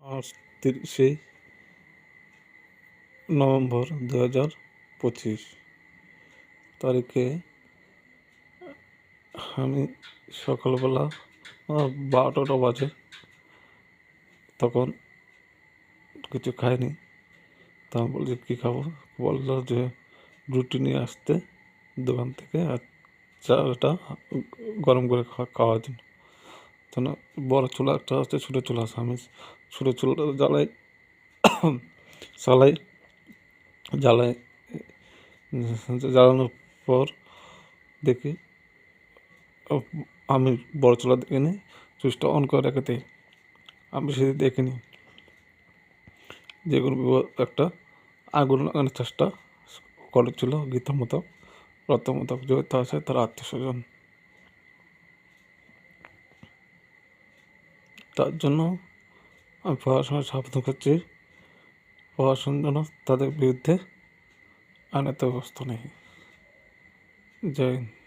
আজ 30শে নভেম্বর 2025 তারিখে আমি সকালবেলা 12টা বাজে, তখন কিছু খাইনি। তা আমি বলছি কী খাবো, বললো যে রুটি নিয়ে আসতে দোকান থেকে, আর চাটা গরম করে খাওয়ার জন্য। তখন বড় চুলা একটা আছে, ছোটো চুলা আছে। আমি ছোটো চুলাটা জ্বালাই জ্বালানোর পর দেখি আমি বড় চুলা দেখিনি, সুইচটা অন করে রেখে দিই। আমি সেদিন দেখিনি যে কোনো একটা আগুন লাগানোর চেষ্টা করেছিল রীতিমতো জড়িত আছে তার আত্মীয় স্বজন। তার জন্য আমি প্রশাসনের সাবধান করছি, প্রশাসন যেন তাদের বিরুদ্ধে আইনত ব্যবস্থা নেই। জয় হিন্দ।